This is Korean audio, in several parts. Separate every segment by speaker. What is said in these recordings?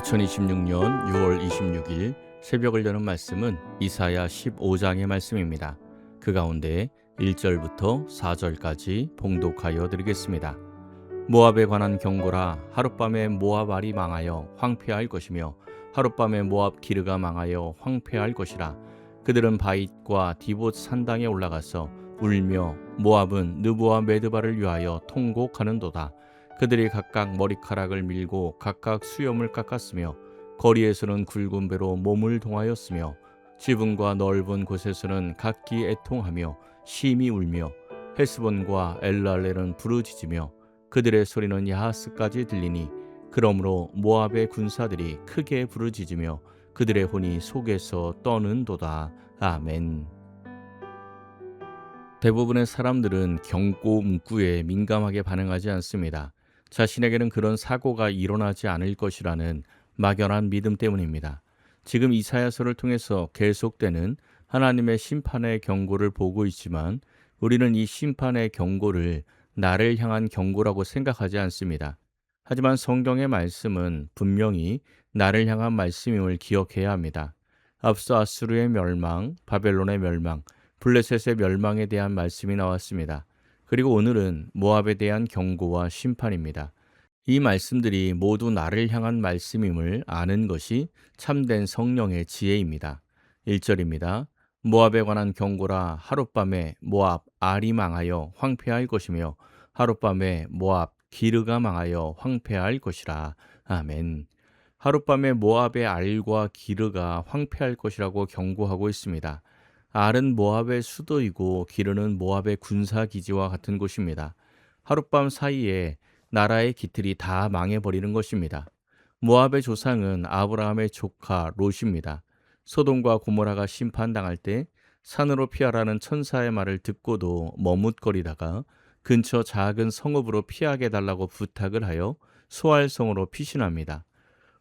Speaker 1: 2026년 6월 26일 새벽을 여는 말씀은 이사야 15장의 말씀입니다. 그 가운데 1절부터 4절까지 봉독하여 드리겠습니다. 모압에 관한 경고라. 하룻밤에 모압 알이 망하여 황폐할 것이며 하룻밤에 모압 기르가 망하여 황폐할 것이라. 그들은 바잇과 디봇 산당에 올라가서 울며 모압은 느보와 메드바를 위하여 통곡하는도다. 그들이 각각 머리카락을 밀고 각각 수염을 깎았으며 거리에서는 굵은 배로 몸을 동하였으며 지붕과 넓은 곳에서는 각기 애통하며 심히 울며 헤스본과 엘랄레는 부르짖으며 그들의 소리는 야하스까지 들리니 그러므로 모압의 군사들이 크게 부르짖으며 그들의 혼이 속에서 떠는도다. 아멘. 대부분의 사람들은 경고 문구에 민감하게 반응하지 않습니다. 자신에게는 그런 사고가 일어나지 않을 것이라는 막연한 믿음 때문입니다. 지금 이사야서를 통해서 계속되는 하나님의 심판의 경고를 보고 있지만 우리는 이 심판의 경고를 나를 향한 경고라고 생각하지 않습니다. 하지만 성경의 말씀은 분명히 나를 향한 말씀임을 기억해야 합니다. 앞서 아수르의 멸망, 바벨론의 멸망, 블레셋의 멸망에 대한 말씀이 나왔습니다. 그리고 오늘은 모압에 대한 경고와 심판입니다. 이 말씀들이 모두 나를 향한 말씀임을 아는 것이 참된 성령의 지혜입니다. 1절입니다. 모압에 관한 경고라. 하룻밤에 모압 알이 망하여 황폐할 것이며 하룻밤에 모압 기르가 망하여 황폐할 것이라. 아멘. 하룻밤에 모압의 알과 기르가 황폐할 것이라고 경고하고 있습니다. 알은 모압의 수도이고 기르는 모압의 군사기지와 같은 곳입니다. 하룻밤 사이에 나라의 기틀이 다 망해버리는 것입니다. 모압의 조상은 아브라함의 조카 롯입니다. 소돔과 고모라가 심판당할 때 산으로 피하라는 천사의 말을 듣고도 머뭇거리다가 근처 작은 성읍으로 피하게 달라고 부탁을 하여 소알성으로 피신합니다.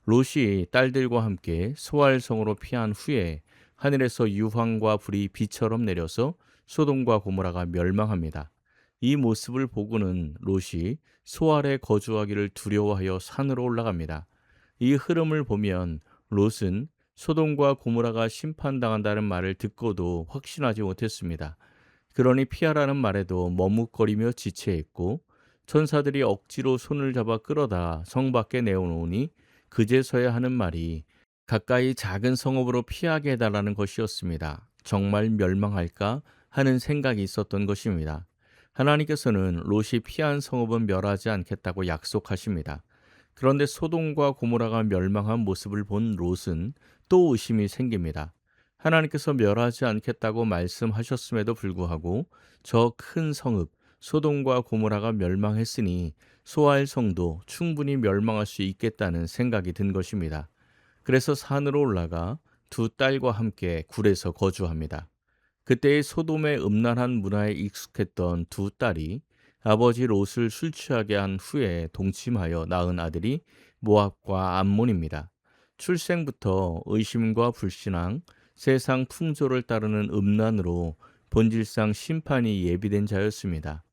Speaker 1: 롯이 딸들과 함께 소알성으로 피한 후에 하늘에서 유황과 불이 비처럼 내려서 소돔과 고모라가 멸망합니다. 이 모습을 보고는 롯이 소알에 거주하기를 두려워하여 산으로 올라갑니다. 이 흐름을 보면 롯은 소돔과 고모라가 심판당한다는 말을 듣고도 확신하지 못했습니다. 그러니 피하라는 말에도 머뭇거리며 지체했고 천사들이 억지로 손을 잡아 끌어다 성 밖에 내어놓으니 그제서야 하는 말이 가까이 작은 성읍으로 피하게 해달라는 것이었습니다. 정말 멸망할까 하는 생각이 있었던 것입니다. 하나님께서는 롯이 피한 성읍은 멸하지 않겠다고 약속하십니다. 그런데 소돔과 고모라가 멸망한 모습을 본 롯은 또 의심이 생깁니다. 하나님께서 멸하지 않겠다고 말씀하셨음에도 불구하고 저 큰 성읍 소돔과 고모라가 멸망했으니 소알 성도 충분히 멸망할 수 있겠다는 생각이 든 것입니다. 그래서 산으로 올라가 두 딸과 함께 굴에서 거주합니다. 그때의 소돔의 음란한 문화에 익숙했던 두 딸이 아버지 롯을 술 취하게 한 후에 동침하여 낳은 아들이 모압과 암몬입니다. 출생부터 의심과 불신앙, 세상 풍조를 따르는 음란으로 본질상 심판이 예비된 자였습니다.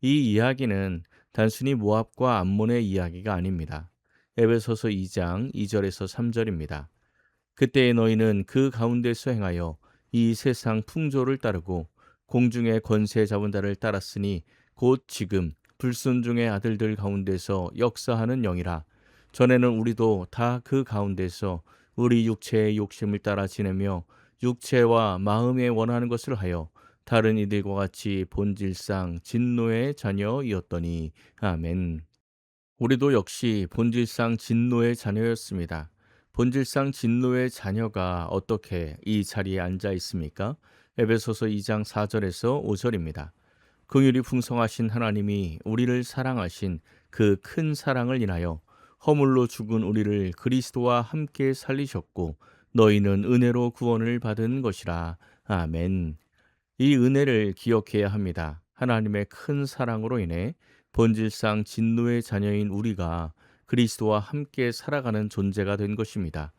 Speaker 1: 이 이야기는 단순히 모압과 암몬의 이야기가 아닙니다. 에베소서 2장 2절에서 3절입니다. 그때의 너희는 그 가운데서 행하여 이 세상 풍조를 따르고 공중의 권세 잡은 자를 따랐으니 곧 지금 불순종의 아들들 가운데서 역사하는 영이라. 전에는 우리도 다 그 가운데서 우리 육체의 욕심을 따라 지내며 육체와 마음에 원하는 것을 하여 다른 이들과 같이 본질상 진노의 자녀이었더니. 아멘. 우리도 역시 본질상 진노의 자녀였습니다. 본질상 진노의 자녀가 어떻게 이 자리에 앉아 있습니까? 에베소서 2장 4절에서 5절입니다. 긍휼이 풍성하신 하나님이 우리를 사랑하신 그 큰 사랑을 인하여 허물로 죽은 우리를 그리스도와 함께 살리셨고 너희는 은혜로 구원을 받은 것이라. 아멘. 이 은혜를 기억해야 합니다. 하나님의 큰 사랑으로 인해 본질상 진노의 자녀인 우리가 그리스도와 함께 살아가는 존재가 된 것입니다.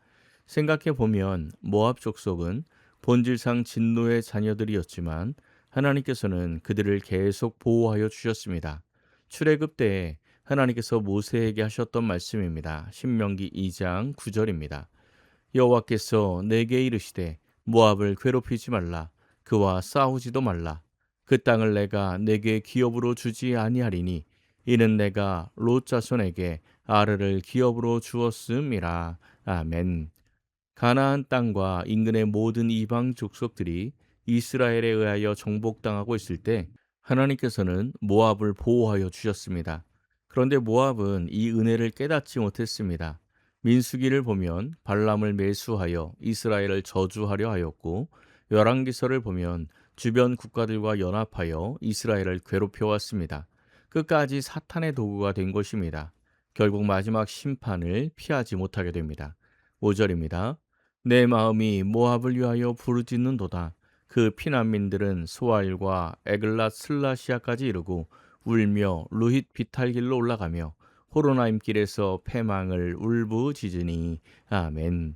Speaker 1: 생각해 보면 모압 족속은 본질상 진노의 자녀들이었지만 하나님께서는 그들을 계속 보호하여 주셨습니다. 출애굽 때에 하나님께서 모세에게 하셨던 말씀입니다. 신명기 2장 9절입니다. 여호와께서 내게 이르시되 모압을 괴롭히지 말라. 그와 싸우지도 말라. 그 땅을 내가 내게 기업으로 주지 아니하리니 이는 내가 롯 자손에게 아르를 기업으로 주었음이라. 아멘. 가나안 땅과 인근의 모든 이방 족속들이 이스라엘에 의하여 정복당하고 있을 때 하나님께서는 모압을 보호하여 주셨습니다. 그런데 모압은 이 은혜를 깨닫지 못했습니다. 민수기를 보면 발람을 매수하여 이스라엘을 저주하려 하였고, 열왕기서를 보면 주변 국가들과 연합하여 이스라엘을 괴롭혀 왔습니다. 끝까지 사탄의 도구가 된 것입니다. 결국 마지막 심판을 피하지 못하게 됩니다. 5절입니다. 내 마음이 모압을 위하여 부르짖는도다. 그 피난민들은 소알과 에글랏 슬라시아까지 이르고 울며 루힛 비탈길로 올라가며 호로나임 길에서 패망을 울부짖으니. 아멘.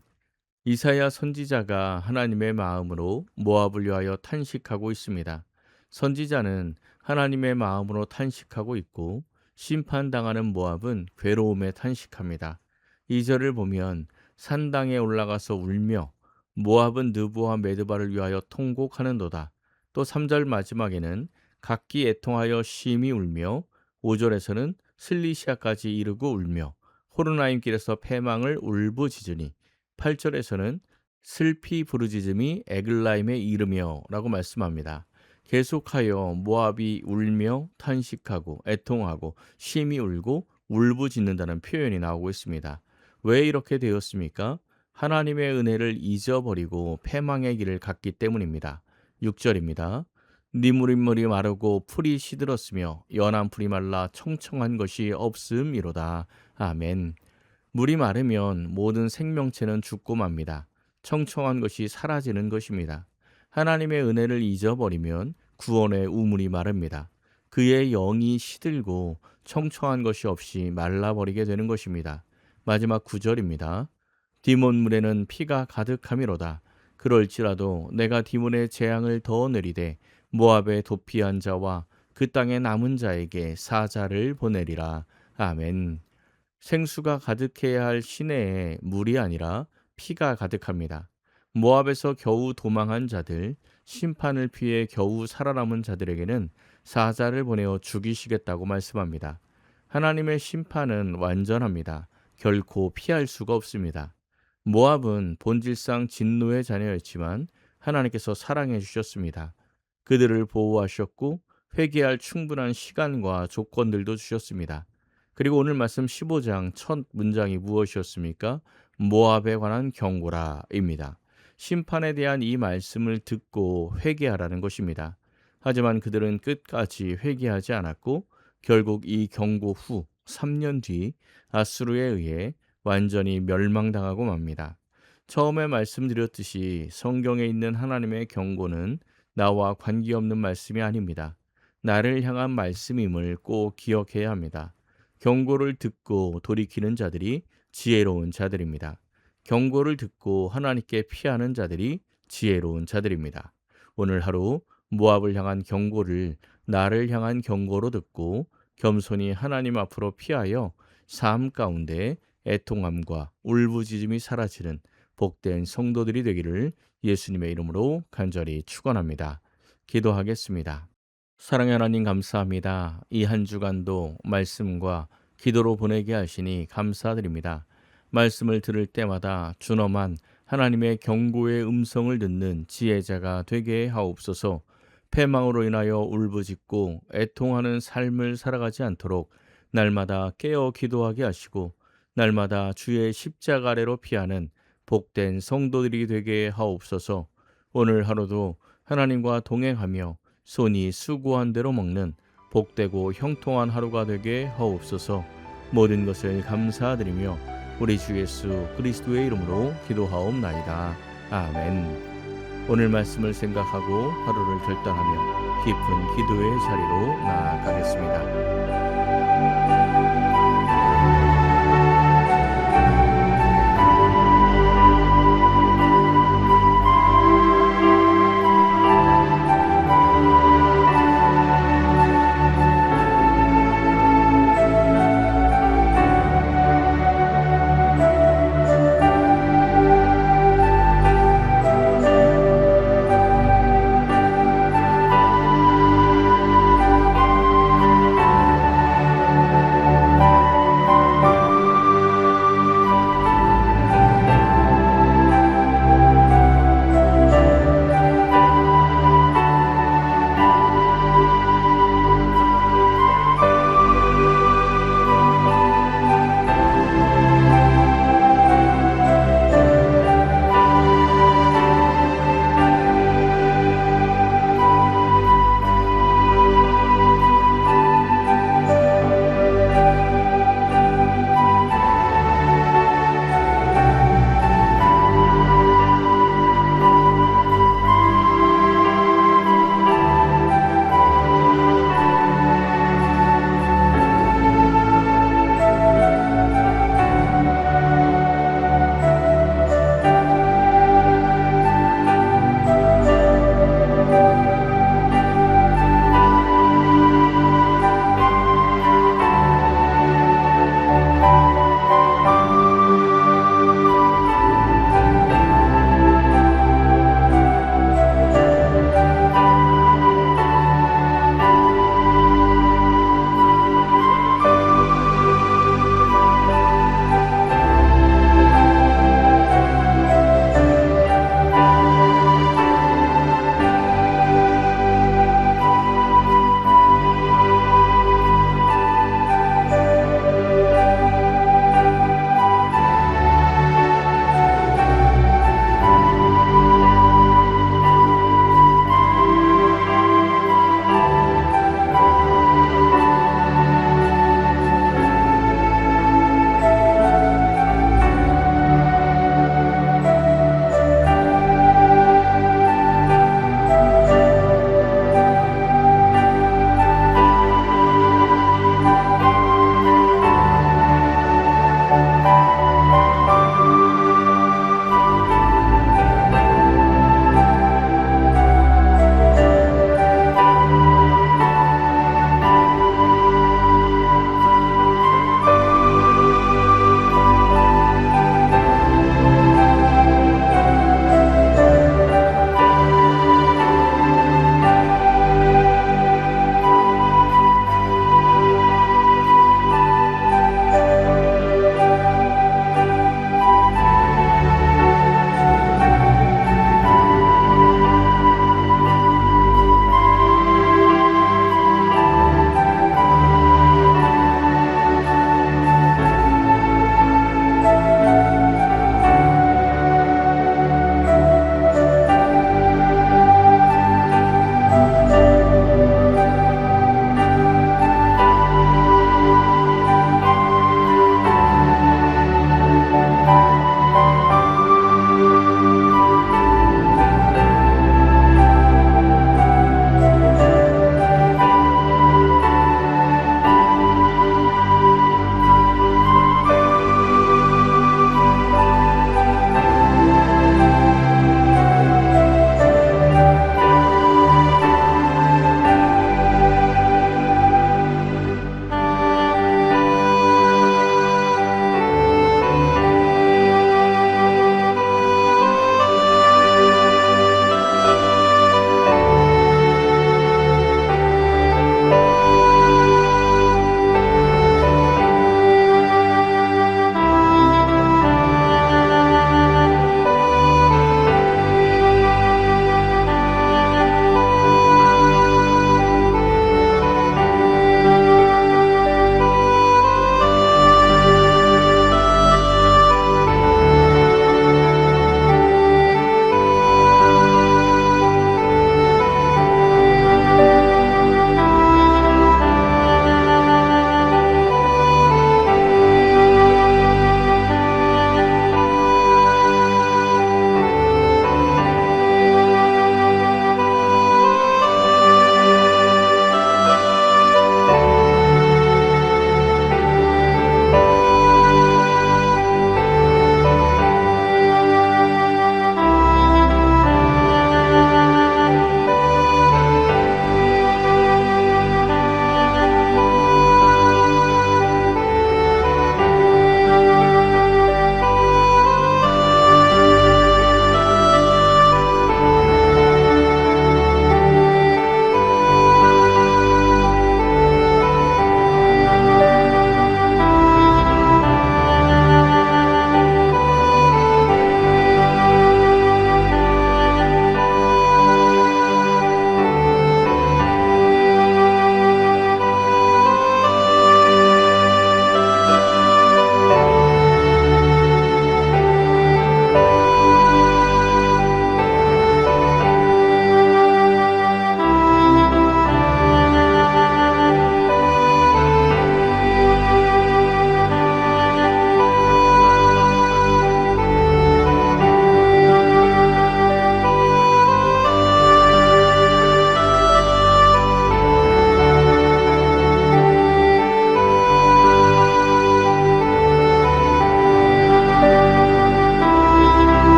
Speaker 1: 이사야 선지자가 하나님의 마음으로 모압을 위하여 탄식하고 있습니다. 선지자는 하나님의 마음으로 탄식하고 있고 심판당하는 모압은 괴로움에 탄식합니다. 2절을 보면 산당에 올라가서 울며 모압은 느부와 메드바를 위하여 통곡하는도다. 또 3절 마지막에는 각기 애통하여 심히 울며 5절에서는 슬리시아까지 이르고 울며 호르나임 길에서 패망을 울부짖으니 8절에서는 슬피 부르짖음이 에글라임에 이르며 라고 말씀합니다. 계속하여 모압이 울며 탄식하고 애통하고 심히 울고 울부짖는다는 표현이 나오고 있습니다. 왜 이렇게 되었습니까? 하나님의 은혜를 잊어버리고 패망의 길을 갔기 때문입니다. 6절입니다. 니무린물이 마르고 풀이 시들었으며 연한 풀이 말라 청청한 것이 없음이로다. 아멘. 물이 마르면 모든 생명체는 죽고 맙니다. 청청한 것이 사라지는 것입니다. 하나님의 은혜를 잊어버리면 구원의 우물이 마릅니다. 그의 영이 시들고 청청한 것이 없이 말라버리게 되는 것입니다. 마지막 9절입니다. 디몬물에는 피가 가득함이로다. 그럴지라도 내가 디몬의 재앙을 더 내리되 모압에 도피한 자와 그 땅에 남은 자에게 사자를 보내리라. 아멘. 생수가 가득해야 할 시내에 물이 아니라 피가 가득합니다. 모압에서 겨우 도망한 자들, 심판을 피해 겨우 살아남은 자들에게는 사자를 보내어 죽이시겠다고 말씀합니다. 하나님의 심판은 완전합니다. 결코 피할 수가 없습니다. 모압은 본질상 진노의 자녀였지만 하나님께서 사랑해 주셨습니다. 그들을 보호하셨고 회개할 충분한 시간과 조건들도 주셨습니다. 그리고 오늘 말씀 15장 첫 문장이 무엇이었습니까? 모압에 관한 경고라입니다. 심판에 대한 이 말씀을 듣고 회개하라는 것입니다. 하지만 그들은 끝까지 회개하지 않았고 결국 이 경고 후 3년 뒤 아수르에 의해 완전히 멸망당하고 맙니다. 처음에 말씀드렸듯이 성경에 있는 하나님의 경고는 나와 관계없는 말씀이 아닙니다. 나를 향한 말씀임을 꼭 기억해야 합니다. 경고를 듣고 돌이키는 자들이 지혜로운 자들입니다. 경고를 듣고 하나님께 피하는 자들이 지혜로운 자들입니다. 오늘 하루 모압을 향한 경고를 나를 향한 경고로 듣고 겸손히 하나님 앞으로 피하여 삶 가운데 애통함과 울부짖음이 사라지는 복된 성도들이 되기를 예수님의 이름으로 간절히 축원합니다. 기도하겠습니다. 사랑의 하나님 감사합니다. 이 한 주간도 말씀과 기도로 보내게 하시니 감사드립니다. 말씀을 들을 때마다 준엄한 하나님의 경고의 음성을 듣는 지혜자가 되게 하옵소서. 패망으로 인하여 울부짖고 애통하는 삶을 살아가지 않도록 날마다 깨어 기도하게 하시고 날마다 주의 십자가 아래로 피하는 복된 성도들이 되게 하옵소서. 오늘 하루도 하나님과 동행하며 손이 수고한 대로 먹는 복되고 형통한 하루가 되게 하옵소서. 모든 것을 감사드리며 우리 주 예수 그리스도의 이름으로 기도하옵나이다. 아멘. 오늘 말씀을 생각하고 하루를 결단하며 깊은 기도의 자리로 나아가겠습니다.